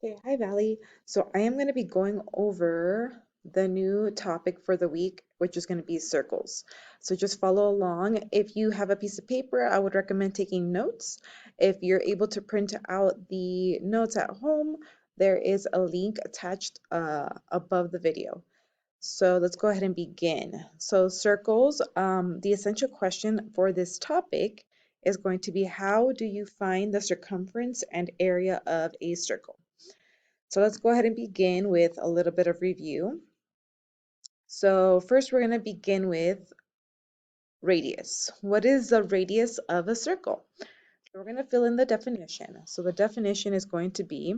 Okay, hi Valley. So I am going to be going over the new topic for the week, which is going to be circles. So just follow along. If you have a piece of paper, I would recommend taking notes. If you're able to print out the notes at home, there is a link attached above the video. So let's go ahead and begin. So circles, the essential question for this topic is going to be, how do you find the circumference and area of a circle? So let's go ahead and begin with a little bit of review. So first we're going to begin with radius. What is the radius of a circle? So we're going to fill in the definition. So the definition is going to be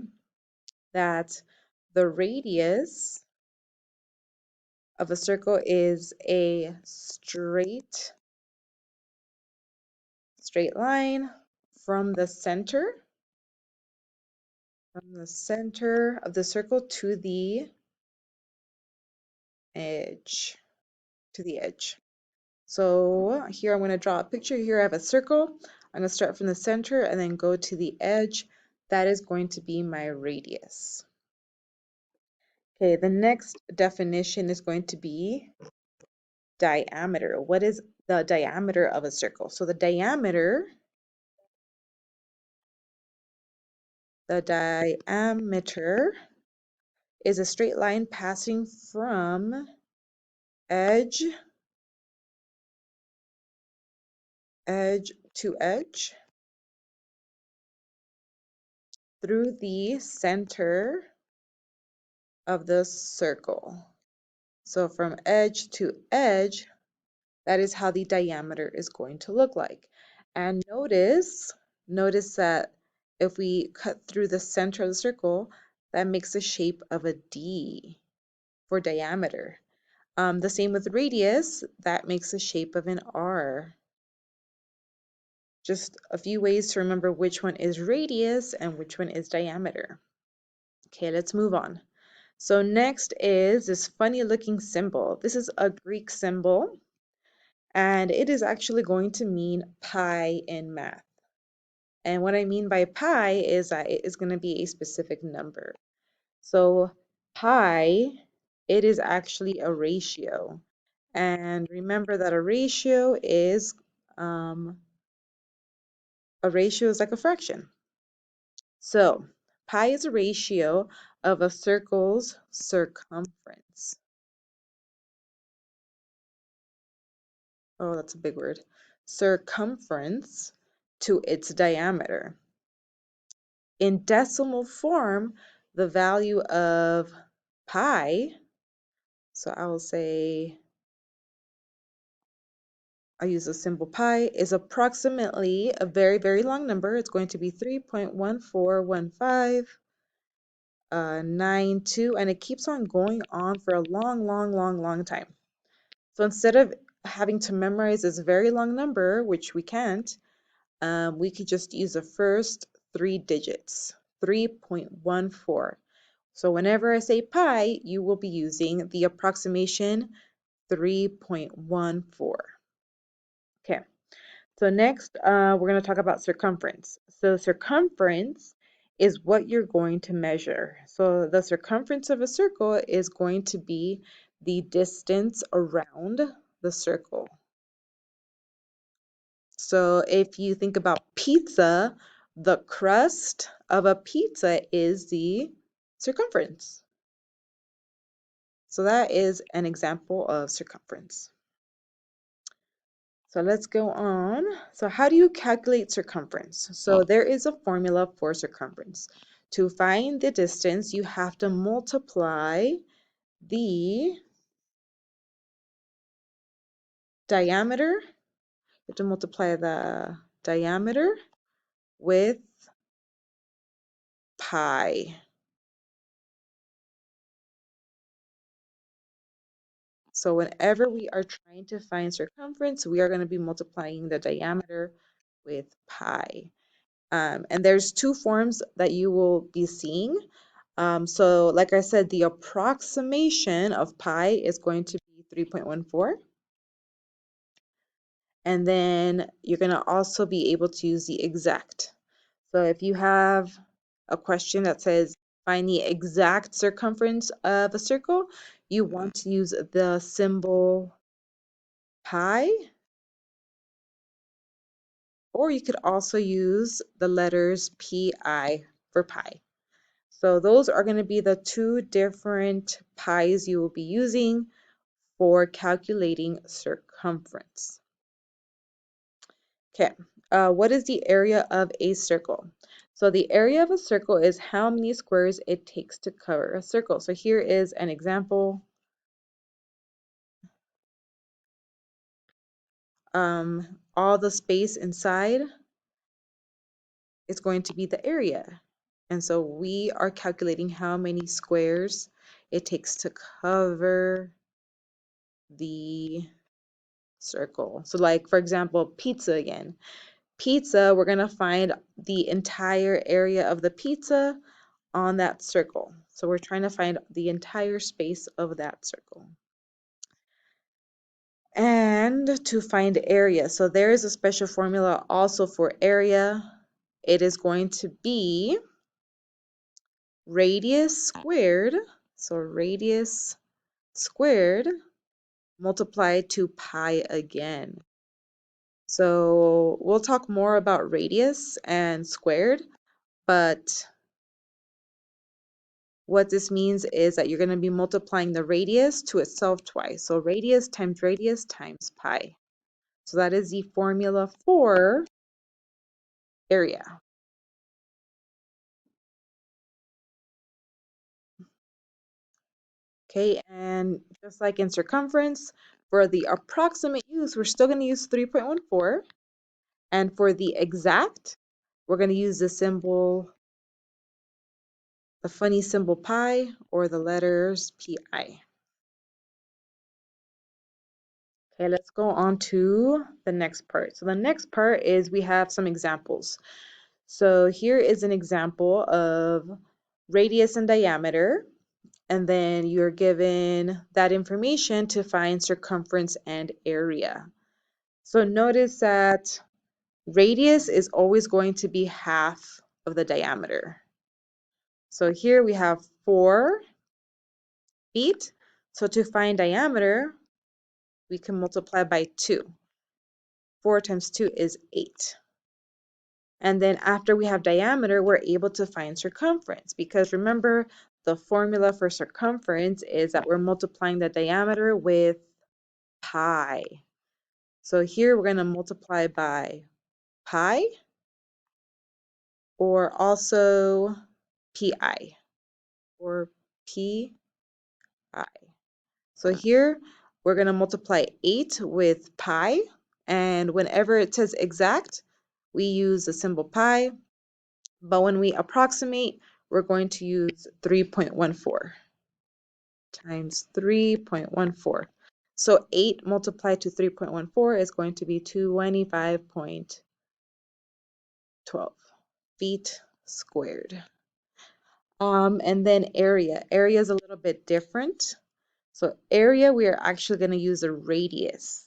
that the radius of a circle is a straight line from the center of the circle to the edge, So here I'm going to draw a picture. Here I have a circle. I'm going to start from the center and then go to the edge. That is going to be my radius. Okay, the next definition is going to be diameter. What is the diameter of a circle? So the diameter is a straight line passing from edge to edge through the center of the circle. So from edge to edge, that is how the diameter is going to look like. And notice that if we cut through the center of the circle, that makes the shape of a D for diameter. The same with radius, that makes the shape of an R. Just a few ways to remember which one is radius and which one is diameter. Okay, let's move on. So next is this funny looking symbol. This is a Greek symbol, and it is actually going to mean pi in math. And what I mean by pi is that it is going to be a specific number. So pi, it is actually a ratio. And remember that um, a ratio is like a fraction. So pi is a ratio of a circle's circumference. Oh, that's a big word. Circumference to its diameter. In decimal form, the value of pi, so I will say, I use the symbol pi, is approximately a very, very long number. It's going to be 3.141592, and it keeps on going on for a long, long, long, long time. So instead of having to memorize this very long number, which we can't, we could just use the first three digits, 3.14. So whenever I say pi, you will be using the approximation 3.14. Okay, so next we're going to talk about circumference. So circumference is what you're going to measure. So the circumference of a circle is going to be the distance around the circle. So if you think about pizza, the crust of a pizza is the circumference. So that is an example of circumference. So let's go on. So how do you calculate circumference? So there is a formula for circumference. To find the distance, you have to multiply the diameter. You have to multiply the diameter with pi. So whenever we are trying to find circumference, we are going to be multiplying the diameter with pi. And there's two forms that you will be seeing. So like I said, the approximation of pi is going to be 3.14. And then you're going to also be able to use the exact. So if you have a question that says find the exact circumference of a circle, you want to use the symbol pi, or you could also use the letters pi for pi. So those are going to be the two different pi's you will be using for calculating circumference. Okay, what is the area of a circle? So the area of a circle is how many squares it takes to cover a circle. So here is an example. All the space inside is going to be the area. And so we are calculating how many squares it takes to cover the circle. So like, for example, pizza again. Pizza, we're going to find the entire area of the pizza on that circle. So we're trying to find the entire space of that circle. And to find area, so there is a special formula also for area. It is going to be radius squared, so radius squared multiplied to pi again. So we'll talk more about radius and squared, but what this means is that you're going to be multiplying the radius to itself twice. So radius times pi. So that is the formula for area. Okay, and just like in circumference, for the approximate use, we're still going to use 3.14. And for the exact, we're going to use the symbol, the funny symbol pi, or the letters pi. Okay, let's go on to the next part. So the next part is we have some examples. So here is an example of radius and diameter, and then you're given that information to find circumference and area. So notice that radius is always going to be half of the diameter. So here we have 4 feet. So to find diameter, we can multiply by 2. 4 times 2 is 8. And then after we have diameter, we're able to find circumference, because remember, the formula for circumference is that we're multiplying the diameter with pi. So here we're going to multiply by pi, or also pi, or pi. So here we're going to multiply 8 with pi, and whenever it says exact, we use the symbol pi, but when we approximate, we're going to use 3.14 times 3.14. So 8 multiplied to 3.14 is going to be 25.12 feet squared. And then area. Area is a little bit different. So area, we are actually going to use a radius.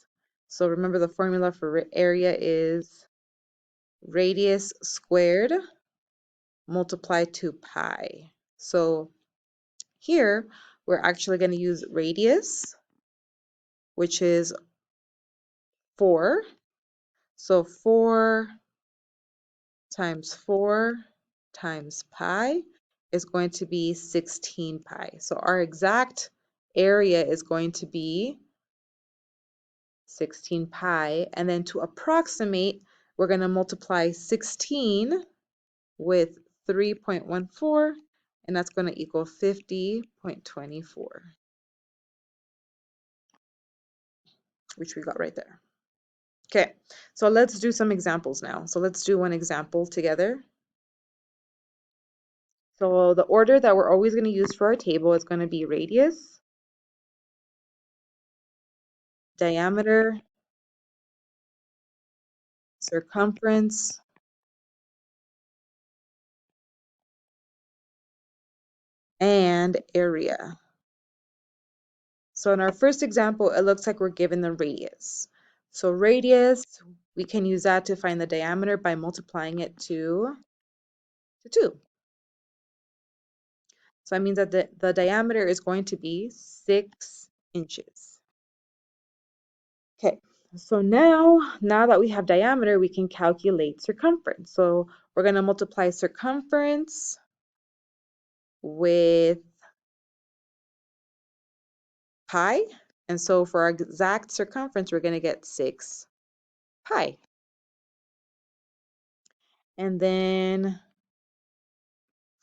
So remember, the formula for area is radius squared multiplied to pi. So here, we're actually going to use radius, which is 4. So 4 times pi is going to be 16 pi. So our exact area is going to be 16 pi. And then to approximate, we're going to multiply 16 with 3.14, and that's going to equal 50.24, which we got right there. Okay, so let's do some examples now. So let's do one example together. So the order that we're always going to use for our table is going to be radius, diameter, circumference, and area. So in our first example, it looks like we're given the radius. So radius, we can use that to find the diameter by multiplying it to 2. So that means that the diameter is going to be 6 inches. Okay, so now that we have diameter, we can calculate circumference. So we're going to multiply circumference with pi. And so for our exact circumference, we're going to get 6 pi. And then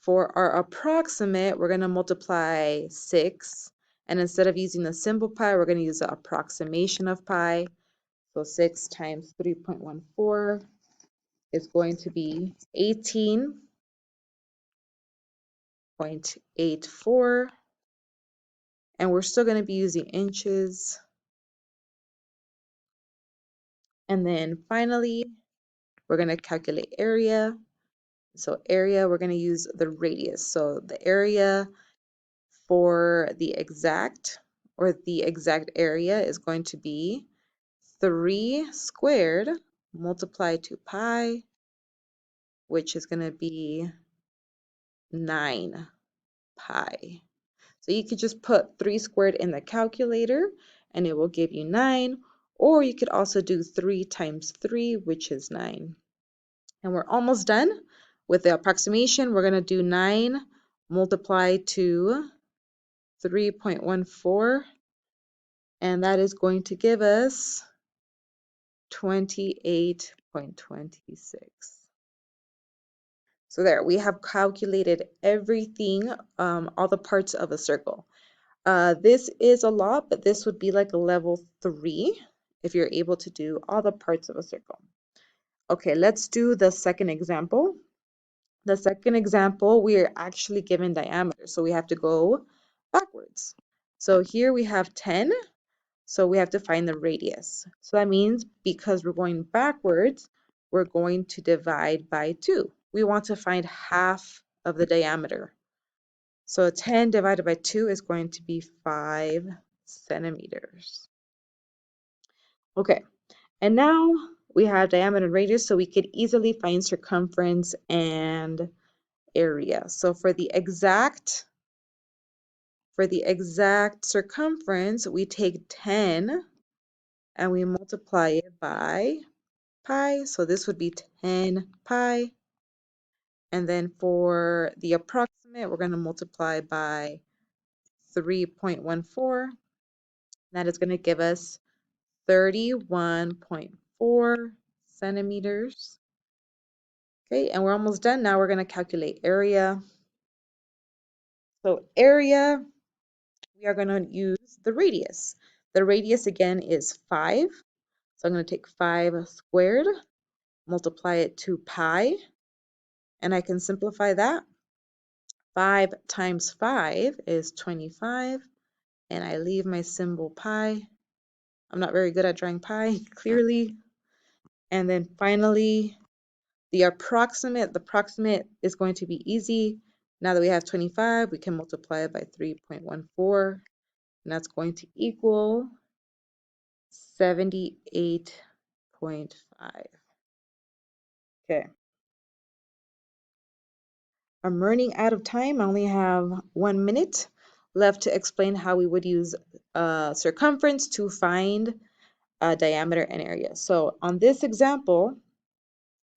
for our approximate, we're going to multiply 6. And instead of using the symbol pi, we're going to use the approximation of pi. So 6 times 3.14 is going to be 18.84. And we're still going to be using inches. And then finally, we're going to calculate area. So area, we're going to use the radius. So the area for the exact area is going to be 3 squared multiplied to pi, which is going to be 9 pi. So you could just put 3 squared in the calculator and it will give you 9. Or you could also do 3 times 3, which is 9. And we're almost done with the approximation. We're going to do 9 multiplied to 3.14. And that is going to give us 28.26. So there, we have calculated everything, all the parts of a circle. This is a lot, but this would be like a level 3 if you're able to do all the parts of a circle. Okay, let's do the second example. The second example, we are actually given diameter, so we have to go backwards. So here we have 10, so we have to find the radius. So that means because we're going backwards, we're going to divide by 2. We want to find half of the diameter. So 10 divided by 2 is going to be 5 centimeters. Okay, and now we have diameter and radius, so we could easily find circumference and area. So for the exact circumference, we take 10 and we multiply it by pi. So this would be 10 pi. And then for the approximate, we're going to multiply by 3.14. That is going to give us 31.4 centimeters. Okay, and we're almost done. Now we're going to calculate area. So area, we are going to use the radius. The radius again is 5. So I'm going to take 5 squared, multiply it to pi, and I can simplify that. 5 times 5 is 25, and I leave my symbol pi. I'm not very good at drawing pi, clearly. And then finally, the approximate is going to be easy. Now that we have 25, we can multiply it by 3.14, and that's going to equal 78.5. Okay. I'm running out of time. I only have 1 minute left to explain how we would use circumference to find diameter and area. So on this example,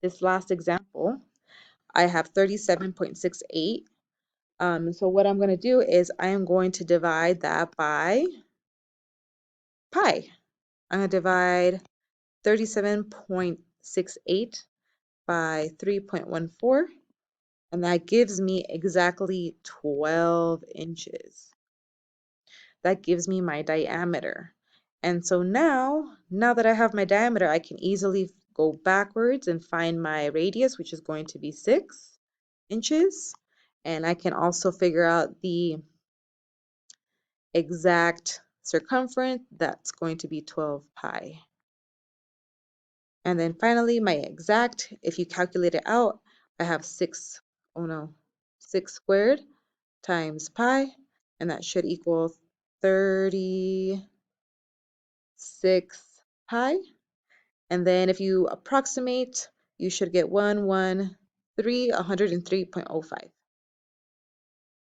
this last example, I have 37.68. So what I'm going to do is I am going to divide that by pi. I'm going to divide 37.68 by 3.14, and that gives me exactly 12 inches. That gives me my diameter. And so now that I have my diameter, I can easily go backwards and find my radius, which is going to be 6 inches. And I can also figure out the exact circumference. That's going to be 12 pi. And then finally, my exact, if you calculate it out, I have 6 squared times pi, and that should equal 36 pi. And then if you approximate, you should get 103.05.